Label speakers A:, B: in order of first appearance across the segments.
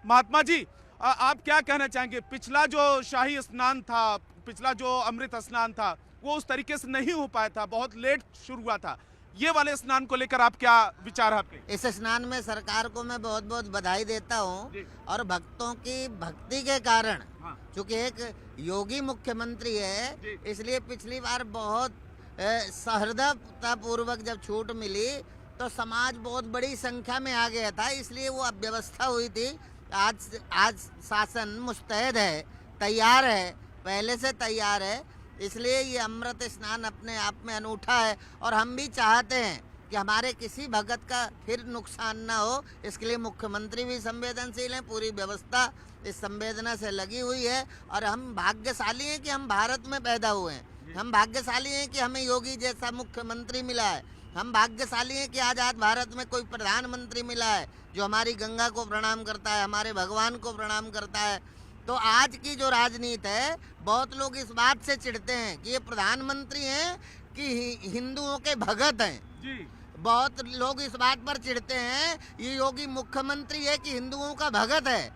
A: महात्मा जी, आप क्या कहना चाहेंगे? पिछला जो शाही स्नान था, पिछला जो अमृत स्नान था, वो उस तरीके से नहीं हो पाया था, बहुत लेट शुरू हुआ था। ये वाले स्नान को लेकर आप क्या विचार है आपके?
B: इस स्नान में सरकार को मैं बहुत बहुत बधाई देता हूँ
A: जी।
B: और भक्तों की भक्ति के कारण,
A: हाँ।
B: चूंकि एक योगी मुख्यमंत्री है,
A: जी।
B: इसलिए पिछली बार बहुत सहृदयता पूर्वक जब छूट मिली तो समाज बहुत बड़ी संख्या में आ गया था, इसलिए वो अव्यवस्था हुई थी। आज शासन मुस्तैद है, तैयार है, पहले से तैयार है, इसलिए ये अमृत स्नान अपने आप में अनूठा है और हम भी चाहते हैं कि हमारे किसी भगत का फिर नुकसान ना हो। इसके लिए मुख्यमंत्री भी संवेदनशील हैं, पूरी व्यवस्था इस संवेदना से लगी हुई है और हम भाग्यशाली हैं कि हम भारत में पैदा हुए हैं। हम भाग्यशाली हैं कि हमें योगी जैसा मुख्यमंत्री मिला है। हम भाग्यशाली हैं कि आज़ाद भारत में कोई प्रधानमंत्री मिला है जो हमारी गंगा को प्रणाम करता है, हमारे भगवान को प्रणाम करता है। तो आज की जो राजनीति है, बहुत लोग इस बात से चिढ़ते हैं कि ये प्रधानमंत्री हैं कि हिंदुओं के भगत हैं।
A: जी।
B: बहुत लोग इस बात पर चिढ़ते हैं ये योगी मुख्यमंत्री है कि हिंदुओं का भगत है।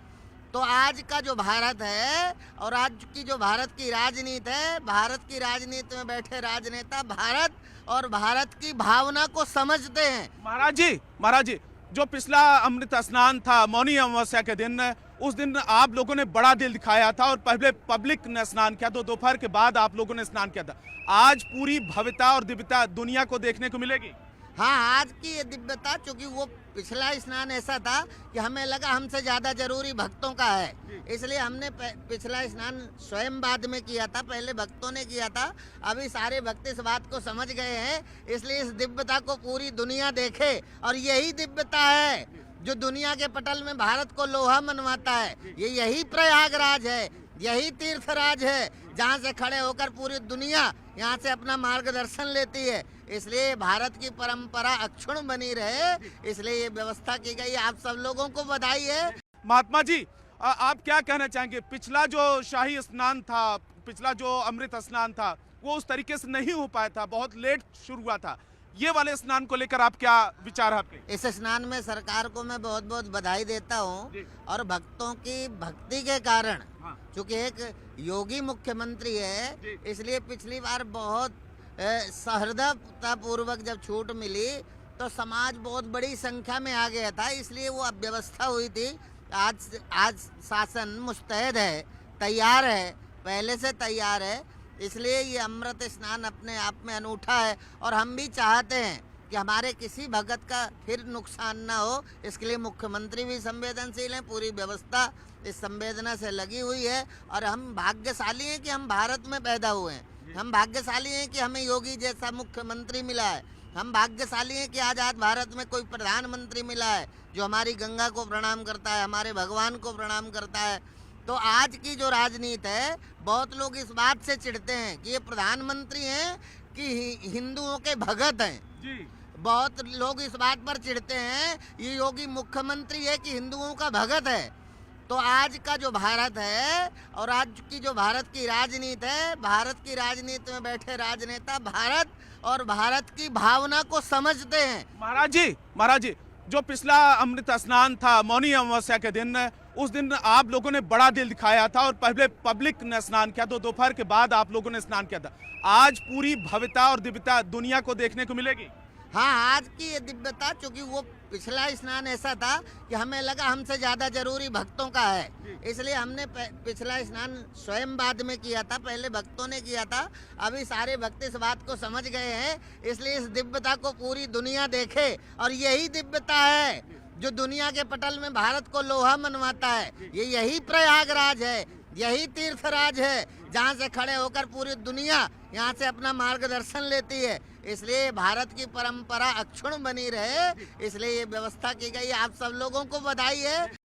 B: तो आज का जो भारत है और आज की जो भारत की राजनीति है, भारत की राजनीति में बैठे राजनेता भारत और भारत की भावना को समझते हैं।
A: महाराज जी, जो पिछला अमृत स्नान था मौनी अमावस्या के दिन, उस दिन आप लोगों ने बड़ा दिल दिखाया था और पहले पब्लिक ने स्नान किया, तो दोपहर के बाद आप लोगों ने स्नान किया था। आज पूरी भव्यता और दिव्यता दुनिया को देखने को मिलेगी।
B: हाँ, आज की ये दिव्यता, चूंकि वो पिछला स्नान ऐसा था कि हमें लगा हमसे ज्यादा जरूरी भक्तों का है, इसलिए हमने पिछला स्नान स्वयं बाद में किया था, पहले भक्तों ने किया था। अभी सारे भक्त इस बात को समझ गए हैं, इसलिए इस दिव्यता को पूरी दुनिया देखे और यही दिव्यता है जो दुनिया के पटल में भारत को लोहा मनवाता है। ये यही प्रयागराज है, यही तीर्थराज है जहाँ से खड़े होकर पूरी दुनिया यहाँ से अपना मार्गदर्शन लेती है। इसलिए भारत की परंपरा अक्षुण्ण बनी रहे, इसलिए ये व्यवस्था की गई। आप सब लोगों को बधाई है।
A: महात्मा जी, आप क्या कहना चाहेंगे? पिछला जो शाही स्नान था, पिछला जो अमृत स्नान था, वो उस तरीके से नहीं हो पाया था, बहुत लेट शुरू हुआ था। ये वाले स्नान को लेकर आप क्या विचार है आपके?
B: इस स्नान में सरकार को मैं बहुत बहुत बधाई देता हूँ और भक्तों की भक्ति के कारण,
A: हाँ।
B: चूंकि एक योगी मुख्यमंत्री है, इसलिए पिछली बार बहुत सहृदयता पूर्वक जब छूट मिली तो समाज बहुत बड़ी संख्या में आ गया था, इसलिए वो अव्यवस्था हुई थी। आज शासन मुस्तैद है, तैयार है, पहले से तैयार है, इसलिए ये अमृत स्नान अपने आप में अनूठा है और हम भी चाहते हैं कि हमारे किसी भगत का फिर नुकसान ना हो। इसके लिए मुख्यमंत्री भी संवेदनशील हैं, पूरी व्यवस्था इस संवेदना से लगी हुई है और हम भाग्यशाली हैं कि हम भारत में पैदा हुए हैं। हम भाग्यशाली हैं कि हमें योगी जैसा मुख्यमंत्री मिला है। हम भाग्यशाली हैं कि आज़ाद भारत में कोई प्रधानमंत्री मिला है जो हमारी गंगा को प्रणाम करता है, हमारे भगवान को प्रणाम करता है। तो आज की जो राजनीति है, बहुत लोग इस बात से चिढ़ते हैं कि ये प्रधानमंत्री हैं कि हिंदुओं के भगत हैं।
A: जी।
B: बहुत लोग इस बात पर चिढ़ते हैं ये योगी मुख्यमंत्री है कि हिंदुओं का भगत है। तो आज का जो भारत है और आज की जो भारत की राजनीति है, भारत की राजनीति में बैठे राजनेता भारत और भारत की भावना को समझते हैं।
A: महाराज जी, जो पिछला अमृत स्नान था मौनी अमावस्या के दिन, उस दिन आप लोगों ने बड़ा दिल दिखाया था और पहले पब्लिक ने स्नान किया, तो दोपहर के बाद आप लोगों ने स्नान किया था। आज पूरी भव्यता और दिव्यता दुनिया को देखने को मिलेगी।
B: हाँ, आज की ये दिव्यता, चूंकि वो पिछला स्नान ऐसा था कि हमें लगा हमसे ज्यादा जरूरी भक्तों का है, इसलिए हमने पिछला स्नान स्वयं बाद में किया था, पहले भक्तों ने किया था। अभी सारे भक्त इस बात को समझ गए हैं, इसलिए इस दिव्यता को पूरी दुनिया देखे और यही दिव्यता है जो दुनिया के पटल में भारत को लोहा मनवाता है। ये यही प्रयागराज है, यही तीर्थराज है जहाँ से खड़े होकर पूरी दुनिया यहाँ से अपना मार्गदर्शन लेती है। इसलिए भारत की परंपरा अक्षुण्ण बनी रहे, इसलिए ये व्यवस्था की गई। आप सब लोगों को बधाई है।